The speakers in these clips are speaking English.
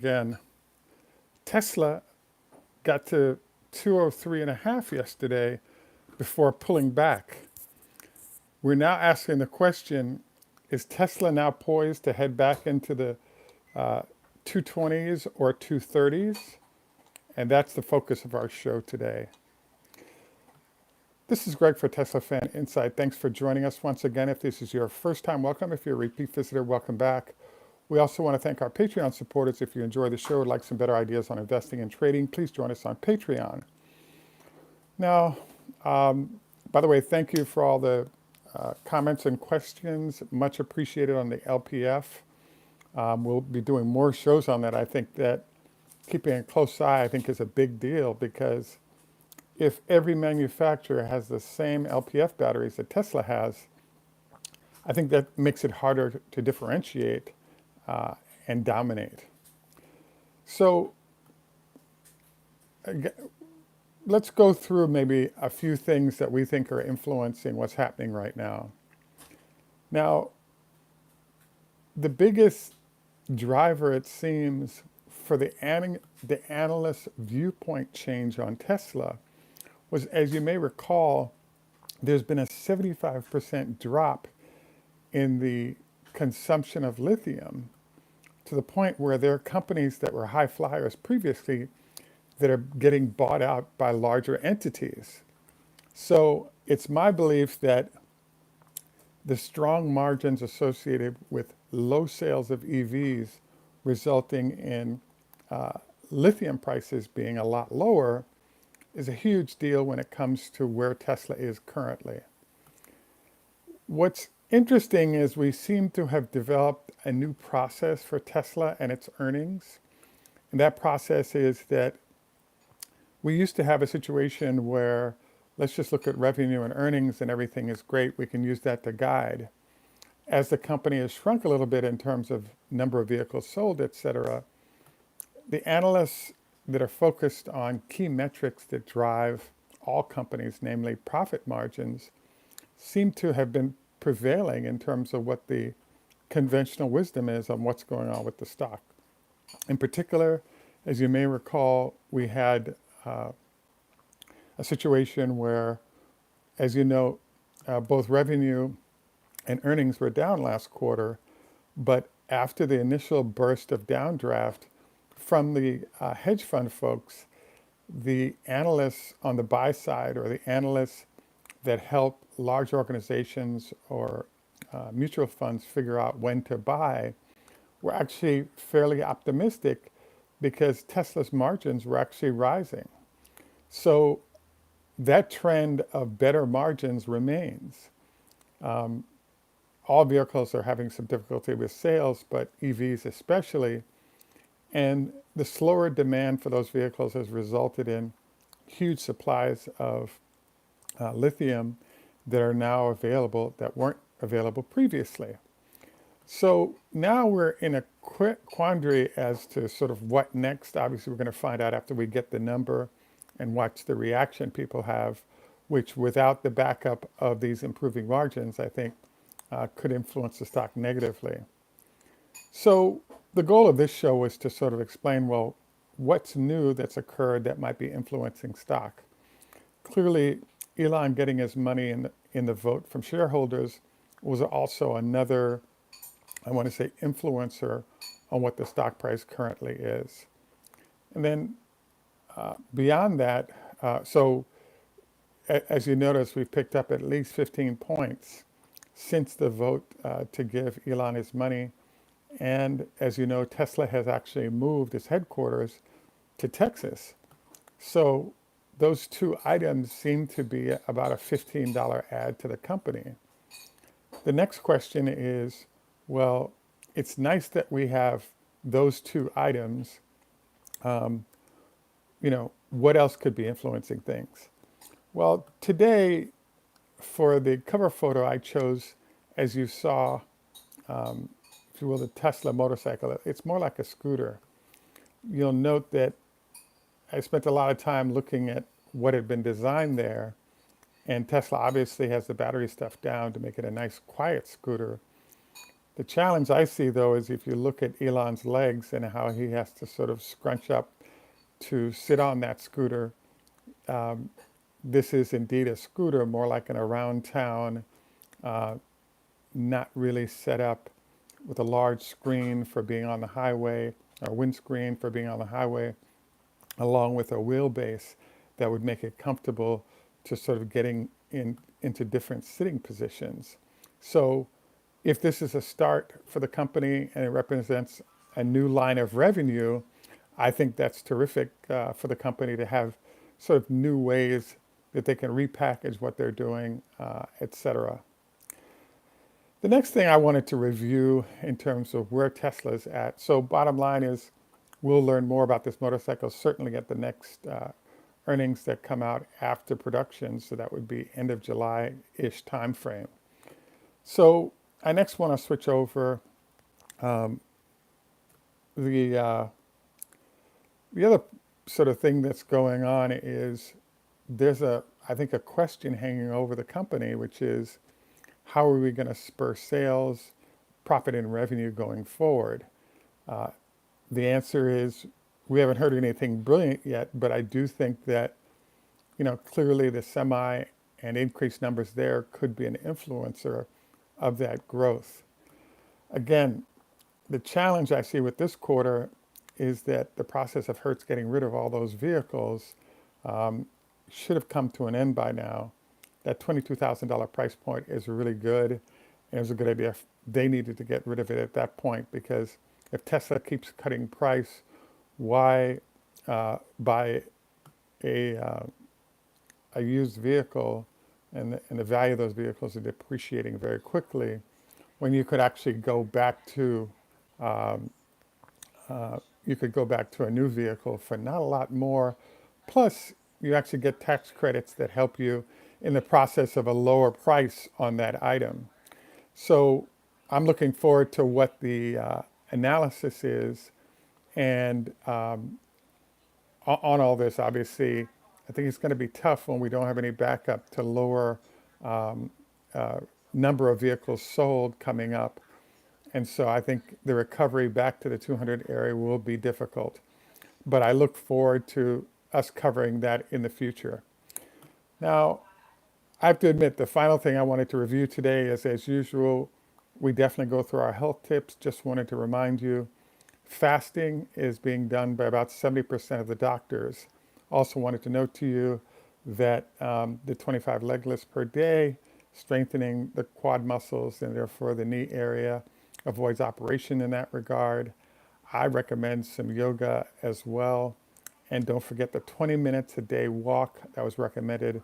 Again, Tesla got to 203.5 yesterday before pulling back. We're now asking the question, is Tesla now poised to head back into the 220s or 230s? And that's the focus of our show today. This is Greg for Teslafaninsight. Thanks for joining us once again. If this is your first time, welcome. If you're a repeat visitor, welcome back. We also want to thank our Patreon supporters. If you enjoy the show or would like some better ideas on investing and trading, please join us on Patreon. Now, by the way, thank you for all the comments and questions. Much appreciated on the LPF. We'll be doing more shows on that. I think that keeping a close eye, I think, is a big deal because if every manufacturer has the same LPF batteries that Tesla has, I think that makes it harder to differentiate and dominate. So let's go through maybe a few things that we think are influencing what's happening right now. Now, the biggest driver, it seems, for the analyst viewpoint change on Tesla was, as you may recall, there's been a 75% drop in the consumption of lithium to the point where there are companies that were high flyers previously that are getting bought out by larger entities. So it's my belief that the strong margins associated with low sales of EVs resulting in lithium prices being a lot lower is a huge deal when it comes to where Tesla is currently. What's interesting is we seem to have developed a new process for Tesla and its earnings. And that process is that we used to have a situation where let's just look at revenue and earnings and everything is great. We can use that to guide. As the company has shrunk a little bit in terms of number of vehicles sold, et cetera, the analysts that are focused on key metrics that drive all companies, namely profit margins, seem to have been prevailing in terms of what the conventional wisdom is on what's going on with the stock. In particular, as you may recall, we had a situation where, as you know, both revenue and earnings were down last quarter, but after the initial burst of downdraft from the hedge fund folks, the analysts on the buy side or the analysts that help large organizations or mutual funds figure out when to buy were actually fairly optimistic because Tesla's margins were actually rising. So that trend of better margins remains. All vehicles are having some difficulty with sales, but EVs especially. And the slower demand for those vehicles has resulted in huge supplies of lithium that are now available that weren't available previously. So now we're in a quandary as to sort of what next. Obviously, we're going to find out after we get the number and watch the reaction people have, which without the backup of these improving margins, I think could influence the stock negatively. So the goal of this show was to sort of explain, well, what's new that's occurred that might be influencing stock. Clearly, Elon getting his money in the vote from shareholders was also another, I want to say, influencer on what the stock price currently is. And then beyond that, so as you notice, we've picked up at least 15 points since the vote to give Elon his money. And as you know, Tesla has actually moved its headquarters to Texas. So those two items seem to be about a $15 add to the company. The next question is, well, it's nice that we have those two items. What else could be influencing things? Well, today, for the cover photo, I chose, as you saw, if you will, the Tesla motorcycle. It's more like a scooter. You'll note that I spent a lot of time looking at what had been designed there, and Tesla obviously has the battery stuff down to make it a nice, quiet scooter. The challenge I see, though, is if you look at Elon's legs and how he has to sort of scrunch up to sit on that scooter. This is indeed a scooter, more like an around town, uh, not really set up with a large screen for being on the highway, or windscreen for being on the highway, along with a wheelbase that would make it comfortable to sort of getting into different sitting positions. So if this is a start for the company and it represents a new line of revenue, I think that's terrific for the company to have sort of new ways that they can repackage what they're doing, et cetera. The next thing I wanted to review in terms of where Tesla's at. So bottom line is we'll learn more about this motorcycle certainly at the next earnings that come out after production. So that would be end of July-ish timeframe. So I next want to switch over the the other sort of thing that's going on is there's I think a question hanging over the company, which is how are we going to spur sales, profit, and revenue going forward? Uh, the answer is we haven't heard anything brilliant yet, but I do think that, clearly the semi and increased numbers there could be an influencer of that growth. Again, the challenge I see with this quarter is that the process of Hertz getting rid of all those vehicles um, should have come to an end by now. That $22,000 price point is really good. And it was a good idea if they needed to get rid of it at that point because if Tesla keeps cutting price, why buy a, uh, a used vehicle and the value of those vehicles are depreciating very quickly when you could actually go back to um, you could go back to a new vehicle for not a lot more. Plus, you actually get tax credits that help you in the process of a lower price on that item. So I'm looking forward to what the analysis is. And on all this, obviously, I think it's going to be tough when we don't have any backup to lower um, uh, number of vehicles sold coming up. And so I think the recovery back to the 200 area will be difficult. But I look forward to us covering that in the future. Now, I have to admit, the final thing I wanted to review today is, as usual, we definitely go through our health tips. Just wanted to remind you, fasting is being done by about 70% of the doctors. Also wanted to note to you that the 25 leg lifts per day, strengthening the quad muscles and therefore the knee area, avoids operation in that regard. I recommend some yoga as well. And don't forget the 20 minutes a day walk that was recommended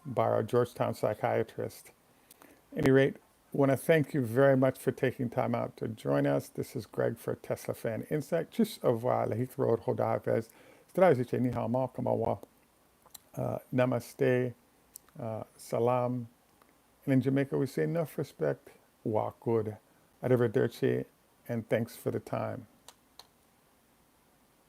by our Georgetown psychiatrist. At any rate, I want to thank you very much for taking time out to join us. This is Greg for Teslafaninsight. Tschüss, au revoir, la hit road, hodavez. Zdravíte, ni hao ma, kamawa. Namaste, salam. And in Jamaica, we say enough respect, walk good. Arrivederci, and thanks for the time.